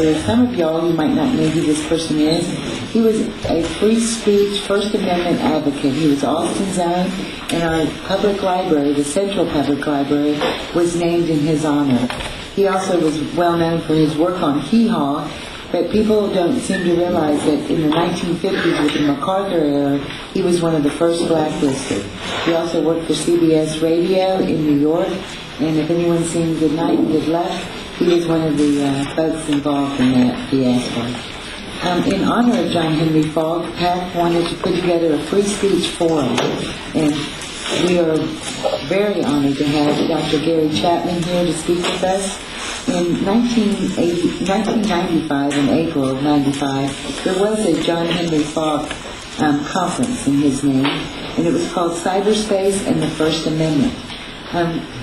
Some of y'all, you might not know who this person is. He was a free speech, First Amendment advocate. He was Austin's own, and our public library, the Central Public Library, was named in his honor. He also was well known for his work on Hee Haw, but people don't seem to realize that in the 1950s with the MacArthur era, he was one of the first blacklisted. He also worked for CBS Radio in New York, and if anyone's seen Good Night and Good Luck, he was one of the folks involved in that fiasco. In honor of John Henry Faulk, PACT wanted to put together a free speech forum, and we are very honored to have Dr. Gary Chapman here to speak with us. In 1995, in April of 95, there was a John Henry Faulk conference in his name, and it was called Cyberspace and the First Amendment.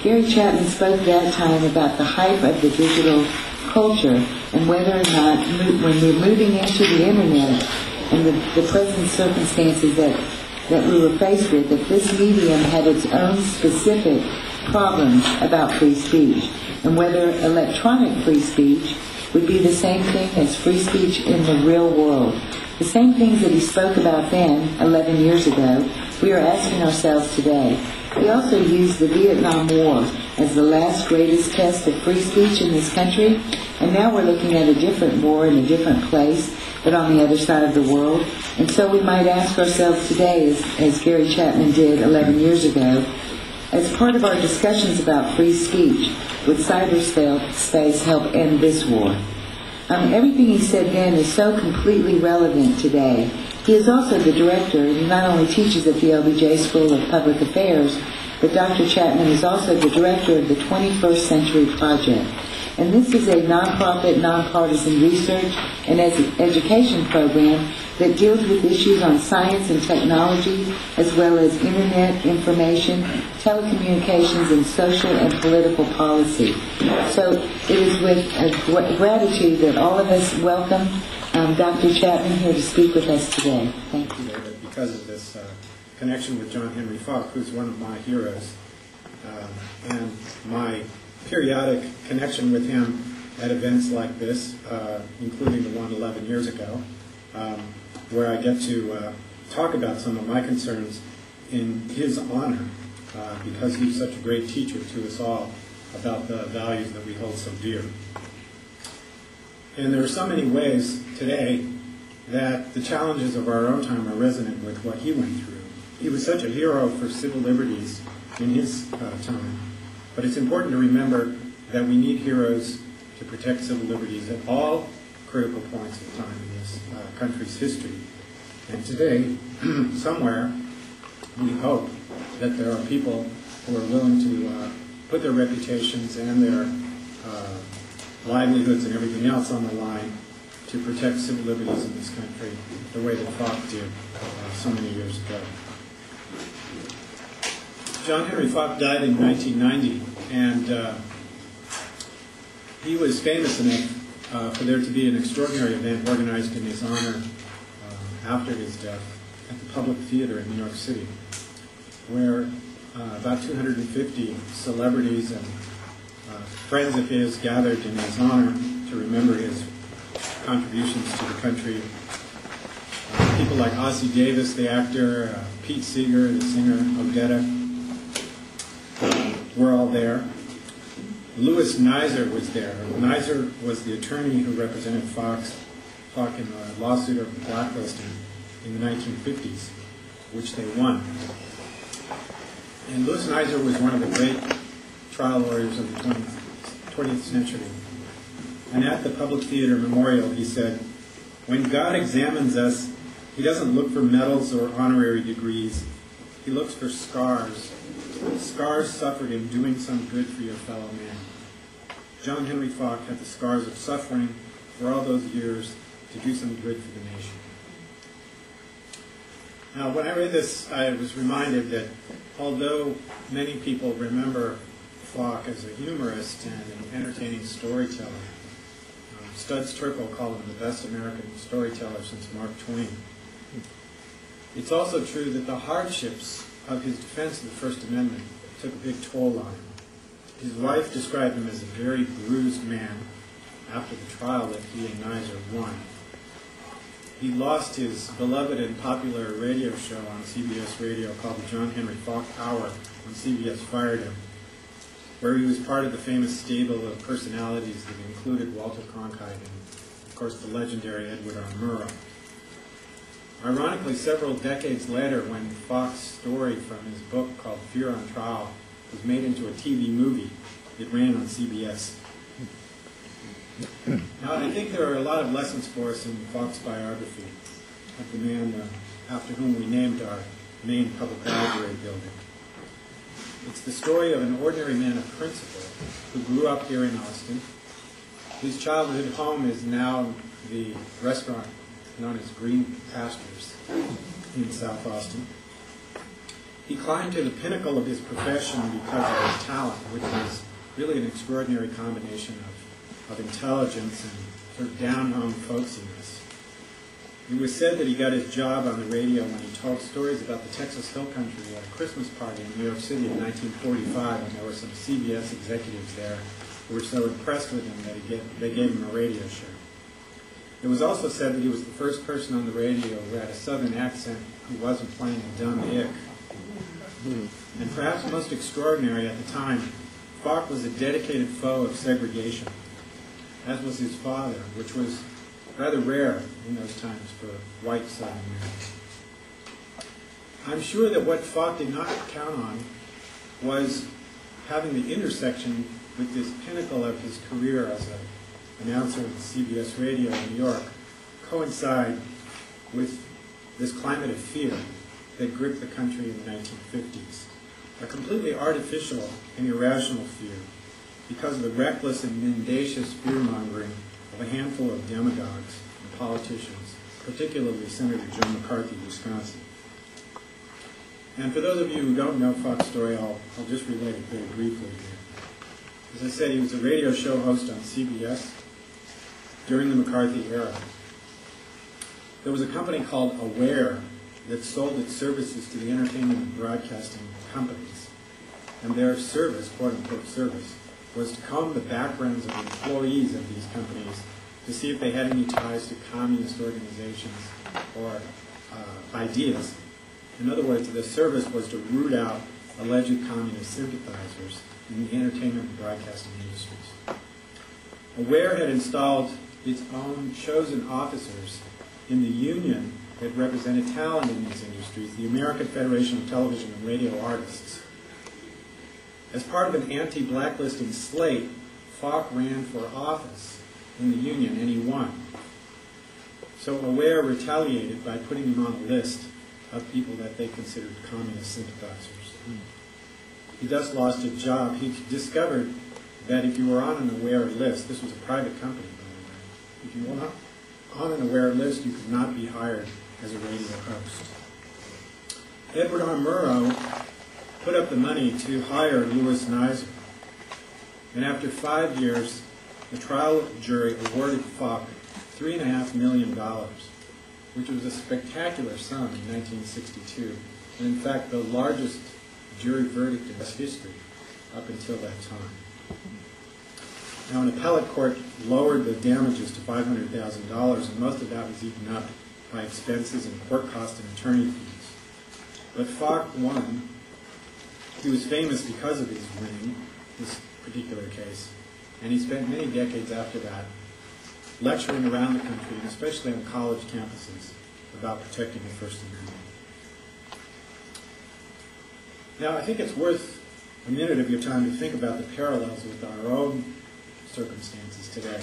Gary Chapman spoke that time about the hype of the digital culture and whether or not, when we're moving into the internet and the present circumstances that we were faced with, that this medium had its own specific problems about free speech, and whether electronic free speech would be the same thing as free speech in the real world. The same things that he spoke about then, 11 years ago, we are asking ourselves today. He also used the Vietnam War as the last greatest test of free speech in this country, and now we're looking at a different war in a different place, but on the other side of the world. And so we might ask ourselves today, as Gary Chapman did 11 years ago, as part of our discussions about free speech, would cyberspace help end this war? Everything he said then is so completely relevant today. He is also the director. He not only teaches at the LBJ School of Public Affairs, but Dr. Chapman is also the director of the 21st Century Project. And this is a nonprofit, nonpartisan research and education program that deals with issues on science and technology, as well as internet, information, telecommunications, and social and political policy. So it is with gratitude that all of us welcome Dr. Chapman here to speak with us today. Thank you. Because of this connection with John Henry Faulk, who's one of my heroes, and my periodic connection with him at events like this, including the one 11 years ago, where I get to talk about some of my concerns in his honor, because he's such a great teacher to us all about the values that we hold so dear. And there are so many ways today that the challenges of our own time are resonant with what he went through. He was such a hero for civil liberties in his time. But it's important to remember that we need heroes to protect civil liberties at all critical points of time in this country's history. And today, somewhere, we hope that there are people who are willing to put their reputations and their livelihoods and everything else on the line to protect civil liberties in this country the way that Faulk did so many years ago. John Henry Faulk died in 1990, and he was famous enough for there to be an extraordinary event organized in his honor after his death at the Public Theater in New York City, where about 250 celebrities and friends of his gathered in his honor to remember his contributions to the country. People like Ossie Davis, the actor, Pete Seeger, the singer, Odetta, were all there. Louis Nizer was there. Nizer was the attorney who represented Faulk in the lawsuit of blacklisting in the 1950s, which they won. And Louis Nizer was one of the great trial lawyers of the 20th century. And at the Public Theater Memorial, he said, "When God examines us, he doesn't look for medals or honorary degrees. He looks for scars. Scars suffered in doing some good for your fellow man." John Henry Faulk had the scars of suffering for all those years to do some good for the nation. Now, when I read this, I was reminded that although many people remember Faulk as a humorist and an entertaining storyteller, Studs Terkel called him the best American storyteller since Mark Twain. It's also true that the hardships of his defense of the First Amendment took a big toll on him. His wife described him as a very bruised man, after the trial that he and Nizer won. He lost his beloved and popular radio show on CBS radio called the John Henry Faulk Hour when CBS fired him, where he was part of the famous stable of personalities that included Walter Cronkite and, of course, the legendary Edward R. Murrow. Ironically, several decades later, when Faulk's story from his book called Fear on Trial was made into a TV movie, it ran on CBS. Now, I think there are a lot of lessons for us in Faulk's biography of the man after whom we named our main public library building. It's the story of an ordinary man of principle who grew up here in Austin. His childhood home is now the restaurant known as Green Pastures in South Austin. He climbed to the pinnacle of his profession because of his talent, which was really an extraordinary combination of intelligence and sort of down-home folksiness. It was said that he got his job on the radio when he told stories about the Texas Hill Country at a Christmas party in New York City in 1945, and there were some CBS executives there who were so impressed with him that they gave him a radio show. It was also said that he was the first person on the radio who had a southern accent who wasn't playing a dumb ick. And perhaps most extraordinary at the time, Faulk was a dedicated foe of segregation, as was his father, which was rather rare in those times for white Southern Americans. I'm sure that what Faulk did not count on was having the intersection with this pinnacle of his career as an announcer at CBS Radio in New York coincide with this climate of fear that gripped the country in the 1950s. A completely artificial and irrational fear because of the reckless and mendacious fear-mongering of a handful of demagogues and politicians, particularly Senator Joe McCarthy of Wisconsin. And for those of you who don't know Faulk's story, I'll just relate it very briefly here. As I said, he was a radio show host on CBS during the McCarthy era. There was a company called Aware that sold its services to the entertainment and broadcasting companies. And their service, quote-unquote service, was to comb the backgrounds of employees of these companies to see if they had any ties to communist organizations or ideas. In other words, the service was to root out alleged communist sympathizers in the entertainment and broadcasting industries. Aware had installed its own chosen officers in the union that represented talent in these industries, the American Federation of Television and Radio Artists. As part of an anti-blacklisting slate, Faulk ran for office in the union, and he won. So Aware retaliated by putting him on a list of people that they considered communist sympathizers. He thus lost his job. He discovered that if you were on an Aware list, this was a private company, by the way, if you were not on an Aware list, you could not be hired as a radio host. Edward R. Murrow put up the money to hire Louis Nizer. And after 5 years, the trial jury awarded Faulk $3.5 million, which was a spectacular sum in 1962, and in fact the largest jury verdict in history up until that time. Now, an appellate court lowered the damages to $500,000, and most of that was eaten up by expenses and court costs and attorney fees. But Faulk won. He was famous because of his winning this particular case, and he spent many decades after that lecturing around the country, and especially on college campuses, about protecting the First Amendment. Now, I think it's worth a minute of your time to think about the parallels with our own circumstances today.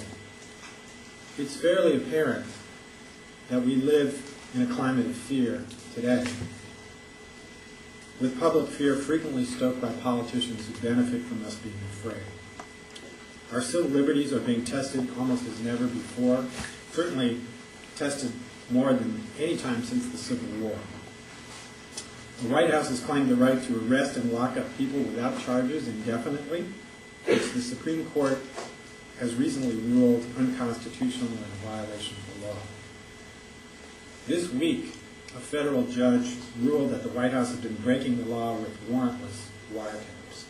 It's fairly apparent that we live in a climate of fear today, with public fear frequently stoked by politicians who benefit from us being afraid. Our civil liberties are being tested almost as never before, certainly tested more than any time since the Civil War. The White House has claimed the right to arrest and lock up people without charges indefinitely, which the Supreme Court has recently ruled unconstitutional and a violation of the law. This week, a federal judge ruled that the White House had been breaking the law with warrantless wiretaps.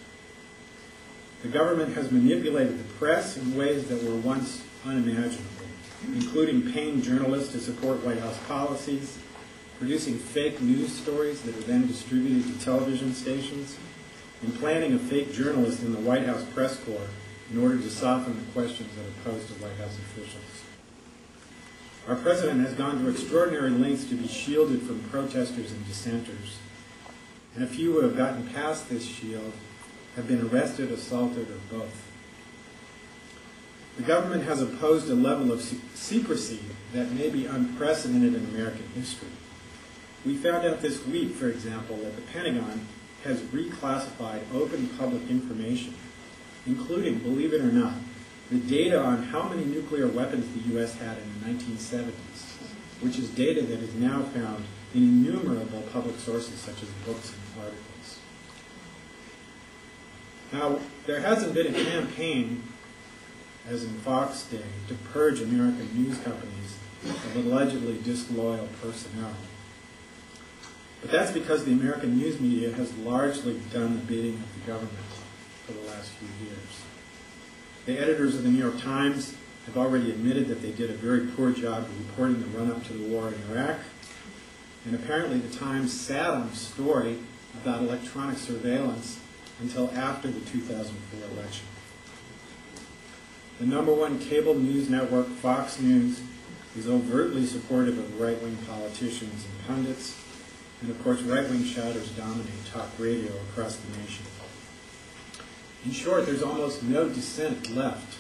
The government has manipulated the press in ways that were once unimaginable, including paying journalists to support White House policies, producing fake news stories that are then distributed to television stations, and planting a fake journalist in the White House press corps in order to soften the questions that are posed to White House officials. Our president has gone to extraordinary lengths to be shielded from protesters and dissenters, and a few who have gotten past this shield have been arrested, assaulted, or both. The government has imposed a level of secrecy that may be unprecedented in American history. We found out this week, for example, that the Pentagon has reclassified open public information, including, believe it or not, the data on how many nuclear weapons the U.S. had in the 1970s, which is data that is now found in innumerable public sources such as books and articles. Now, there hasn't been a campaign, as in Faulk's day, to purge American news companies of allegedly disloyal personnel. But that's because the American news media has largely done the bidding of the government for the last few years. The editors of the New York Times have already admitted that they did a very poor job of reporting the run-up to the war in Iraq, and apparently the Times sat on a story about electronic surveillance until after the 2004 election. The #1 cable news network, Fox News, is overtly supportive of right-wing politicians and pundits, and of course right-wing shouters dominate talk radio across the nation. In short, there's almost no dissent left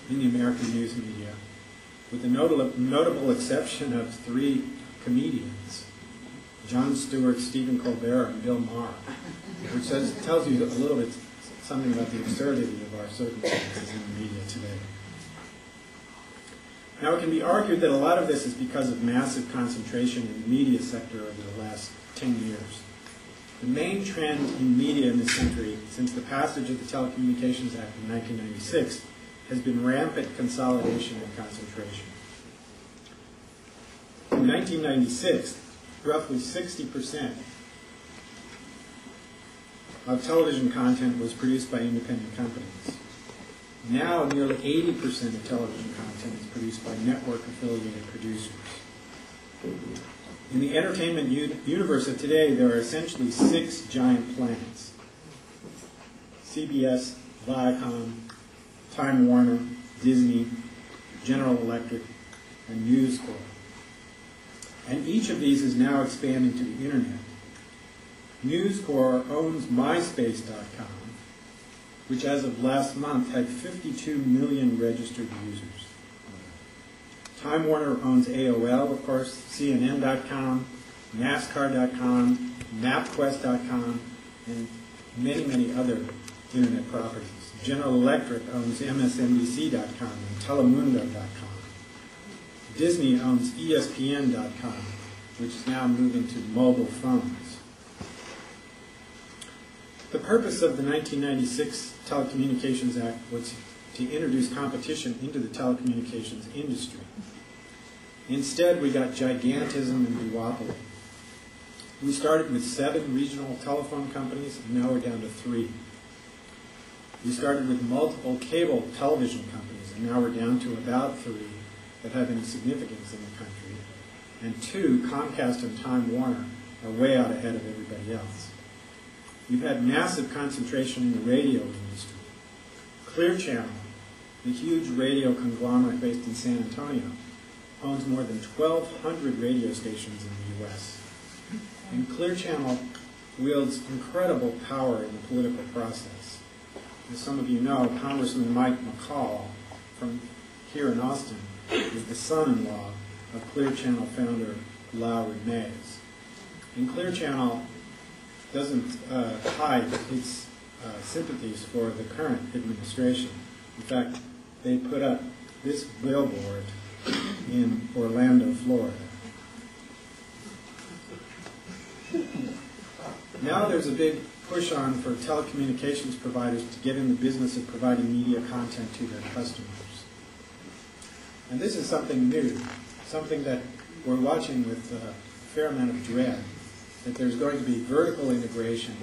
in the American news media, with the notable exception of 3 comedians, Jon Stewart, Stephen Colbert, and Bill Maher, which tells you a little bit something about the absurdity of our circumstances in the media today. Now, it can be argued that a lot of this is because of massive concentration in the media sector over the last 10 years. The main trend in media in this country since the passage of the Telecommunications Act in 1996 has been rampant consolidation and concentration. In 1996, roughly 60% of television content was produced by independent companies. Now, nearly 80% of television content is produced by network-affiliated producers. In the entertainment universe of today, there are essentially 6 giant planets: CBS, Viacom, Time Warner, Disney, General Electric, and News Corp. And each of these is now expanding to the internet. News Corp owns MySpace.com, which as of last month had 52 million registered users. Time Warner owns AOL, of course, CNN.com, NASCAR.com, MapQuest.com, and many, many other internet properties. General Electric owns MSNBC.com and Telemundo.com. Disney owns ESPN.com, which is now moving to mobile phones. The purpose of the 1996 Telecommunications Act was to introduce competition into the telecommunications industry. Instead, we got gigantism and duopoly. We started with 7 regional telephone companies, and now we're down to 3. We started with multiple cable television companies, and now we're down to about 3 that have any significance in the country. And 2, Comcast and Time Warner, are way out ahead of everybody else. We've had massive concentration in the radio industry. Clear Channel, the huge radio conglomerate based in San Antonio, owns more than 1,200 radio stations in the U.S. And Clear Channel wields incredible power in the political process. As some of you know, Congressman Mike McCall from here in Austin is the son-in-law of Clear Channel founder Lowry Mays. And Clear Channel doesn't hide its sympathies for the current administration. In fact, they put up this billboard in Orlando, Florida. Now there's a big push on for telecommunications providers to get in the business of providing media content to their customers. And this is something new, something that we're watching with a fair amount of dread, that there's going to be vertical integration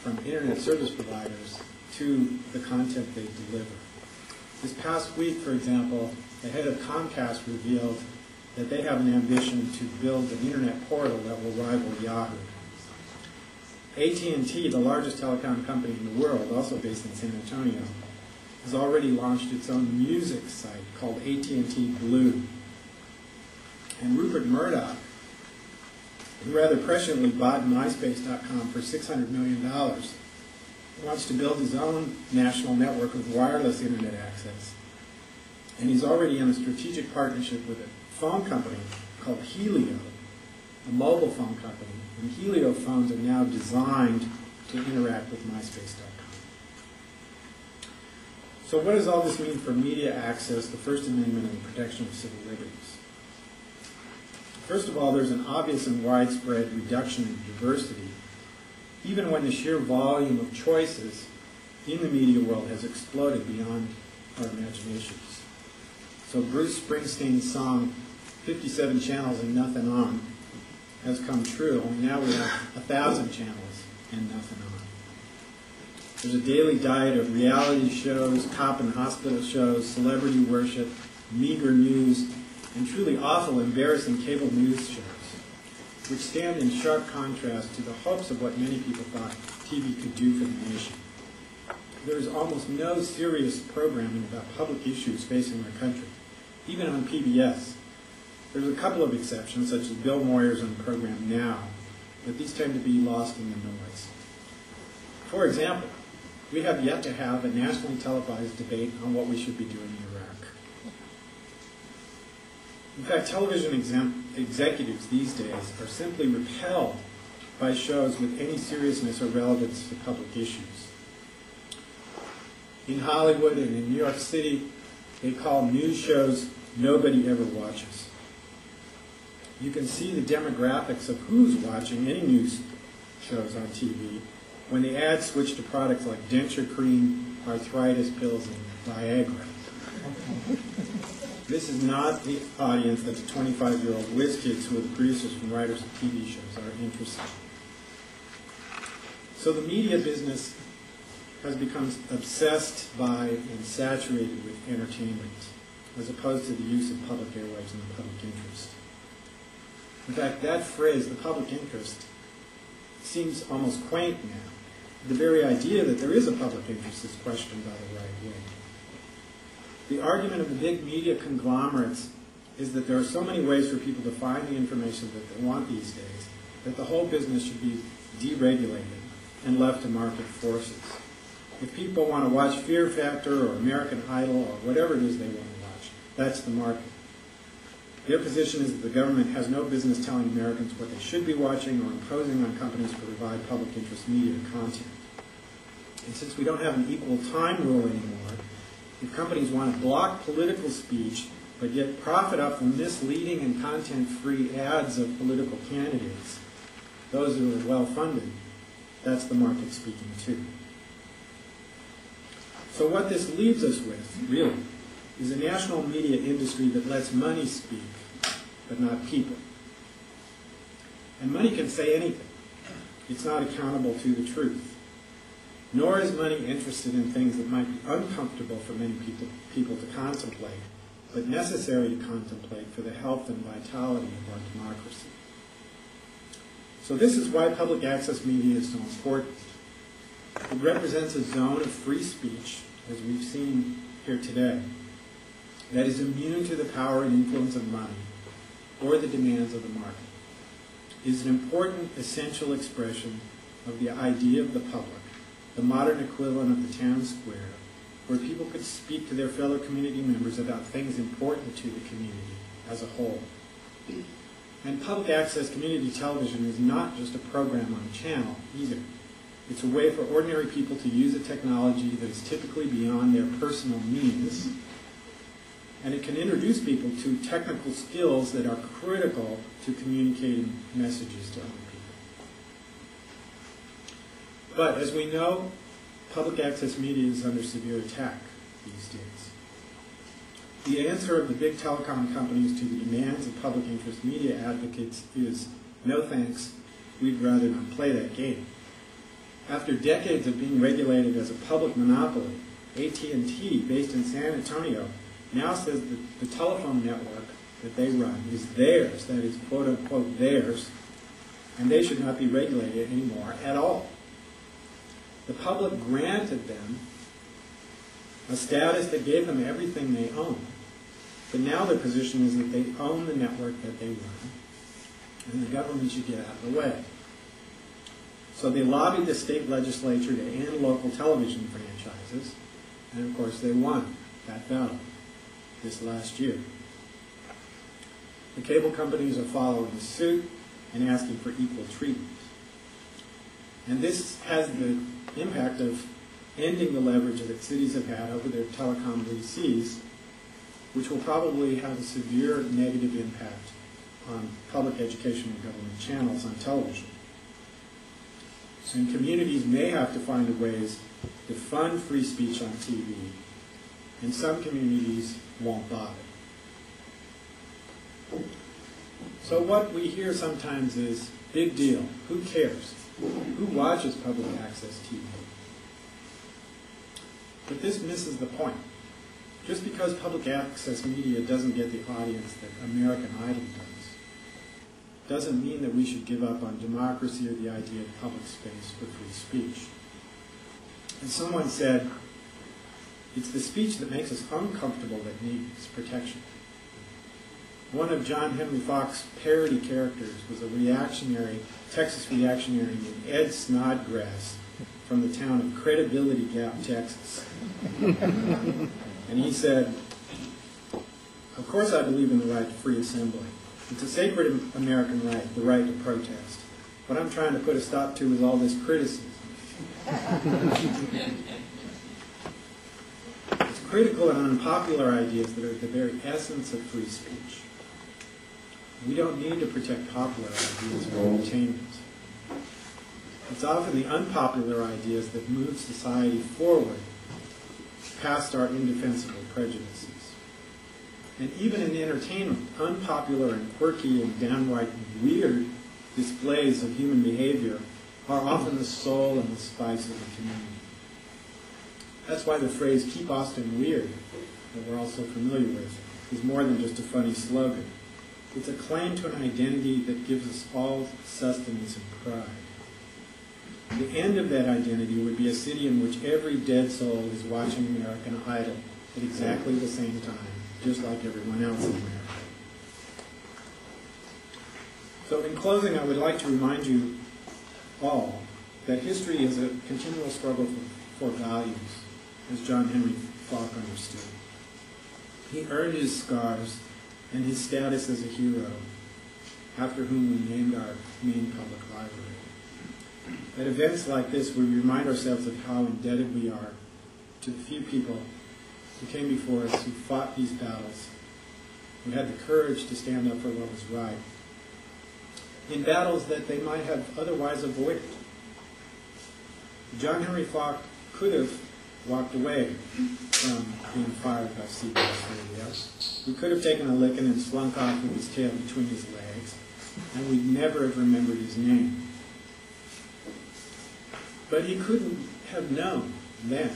from internet service providers to the content they deliver. This past week, for example, the head of Comcast revealed that they have an ambition to build an internet portal that will rival Yahoo. AT&T, the largest telecom company in the world, also based in San Antonio, has already launched its own music site called AT&T Blue. And Rupert Murdoch, who rather presciently bought MySpace.com for $600 million, wants to build his own national network of wireless internet access. And he's already in a strategic partnership with a phone company called Helio, a mobile phone company. And Helio phones are now designed to interact with MySpace.com. So what does all this mean for media access, the First Amendment, and the protection of civil liberties? First of all, there's an obvious and widespread reduction in diversity, even when the sheer volume of choices in the media world has exploded beyond our imaginations. So Bruce Springsteen's song, 57 Channels and Nothing On, has come true. And now we have 1,000 channels and nothing on. There's a daily diet of reality shows, cop and hospital shows, celebrity worship, meager news, and truly awful, embarrassing cable news shows, which stand in sharp contrast to the hopes of what many people thought TV could do for the nation. There is almost no serious programming about public issues facing our country, even on PBS. There's a couple of exceptions, such as Bill Moyers on the program Now, but these tend to be lost in the noise. For example, we have yet to have a nationally televised debate on what we should be doing in Iraq. In fact, television executives these days are simply repelled by shows with any seriousness or relevance to public issues. In Hollywood and in New York City, they call news shows nobody ever watches. You can see the demographics of who's watching any news shows on TV when the ads switch to products like denture cream, arthritis pills, and Viagra. This is not the audience that the 25-year-old whiz kids who are the producers and writers of TV shows are interested in. So the media business has become obsessed by and saturated with entertainment, as opposed to the use of public airwaves and the public interest. In fact, that phrase, the public interest, seems almost quaint now. The very idea that there is a public interest is questioned by the right wing. The argument of the big media conglomerates is that there are so many ways for people to find the information that they want these days that the whole business should be deregulated and left to market forces. If people want to watch Fear Factor or American Idol or whatever it is they want to watch, that's the market. Their position is that the government has no business telling Americans what they should be watching or imposing on companies to provide public interest media content. And since we don't have an equal time rule anymore, if companies want to block political speech but yet profit up from misleading and content-free ads of political candidates, those who are well-funded, that's the market speaking too. So what this leaves us with, really, is a national media industry that lets money speak, but not people. And money can say anything. It's not accountable to the truth. Nor is money interested in things that might be uncomfortable for many people to contemplate, but necessary to contemplate for the health and vitality of our democracy. So this is why public access media is so important. It represents a zone of free speech, as we've seen here today, that is immune to the power and influence of money or the demands of the market. It is an important, essential expression of the idea of the public, the modern equivalent of the town square, where people could speak to their fellow community members about things important to the community as a whole. And public access community television is not just a program on a channel either. It's a way for ordinary people to use a technology that is typically beyond their personal means, and it can introduce people to technical skills that are critical to communicating messages to other people. But as we know, public access media is under severe attack these days. The answer of the big telecom companies to the demands of public interest media advocates is, no thanks, we'd rather not play that game. After decades of being regulated as a public monopoly, AT&T, based in San Antonio, now says that the telephone network that they run is theirs, that is quote-unquote theirs, and they should not be regulated anymore at all. The public granted them a status that gave them everything they own, but now their position is that they own the network that they run, and the government should get out of the way. So they lobbied the state legislature to end local television franchises, and of course they won that battle this last year. The cable companies are following suit and asking for equal treatment. And this has the impact of ending the leverage that cities have had over their telecom leasees, which will probably have a severe negative impact on public education and government channels on television. And communities may have to find ways to fund free speech on TV, and some communities won't bother. So what we hear sometimes is, big deal, who cares? Who watches public access TV? But this misses the point. Just because public access media doesn't get the audience that American Idol doesn't mean that we should give up on democracy or the idea of public space for free speech. And someone said, it's the speech that makes us uncomfortable that needs protection. One of John Henry Faulk's parody characters was a reactionary, Texas reactionary named Ed Snodgrass from the town of Credibility Gap, Texas. And he said, of course I believe in the right to free assembly. It's a sacred American right, the right to protest. What I'm trying to put a stop to is all this criticism. It's critical and unpopular ideas that are at the very essence of free speech. We don't need to protect popular ideas for entertainment. It's often the unpopular ideas that move society forward past our indefensible prejudices. And even in entertainment, unpopular and quirky and downright weird displays of human behavior are often the soul and the spice of the community. That's why the phrase, keep Austin weird, that we're all so familiar with, is more than just a funny slogan. It's a claim to an identity that gives us all sustenance and pride. The end of that identity would be a city in which every dead soul is watching American Idol at exactly the same time, just like everyone else in America. So in closing, I would like to remind you all that history is a continual struggle for values, as John Henry Faulk understood. He earned his scars and his status as a hero, after whom we named our main public library. At events like this, we remind ourselves of how indebted we are to the few people who came before us, who fought these battles, who had the courage to stand up for what was right, in battles that they might have otherwise avoided. John Henry Faulk could have walked away from being fired by CBS Radio. He could have taken a licking and slunk off with his tail between his legs, and we'd never have remembered his name. But he couldn't have known then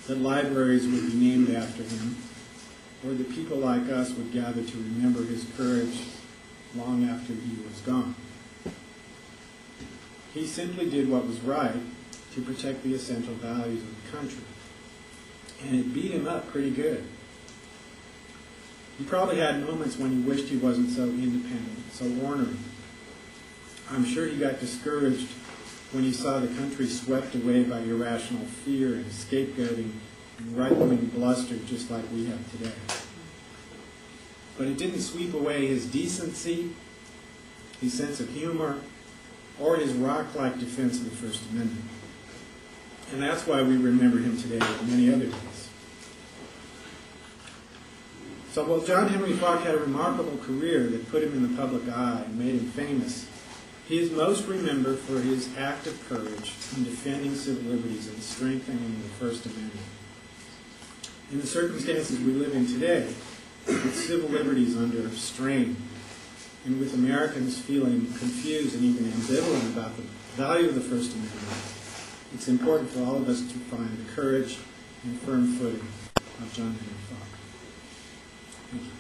that libraries would be named after him, or that people like us would gather to remember his courage long after he was gone. He simply did what was right to protect the essential values of the country. And it beat him up pretty good. He probably had moments when he wished he wasn't so independent, so ornery. I'm sure he got discouraged when he saw the country swept away by irrational fear and scapegoating and right-wing bluster just like we have today. But it didn't sweep away his decency, his sense of humor, or his rock-like defense of the First Amendment. And that's why we remember him today and many other days. So while John Henry Faulk had a remarkable career that put him in the public eye and made him famous, he is most remembered for his act of courage in defending civil liberties and strengthening the First Amendment. In the circumstances we live in today, with civil liberties under strain, and with Americans feeling confused and even ambivalent about the value of the First Amendment, it's important for all of us to find the courage and firm footing of John Henry Faulk. Thank you.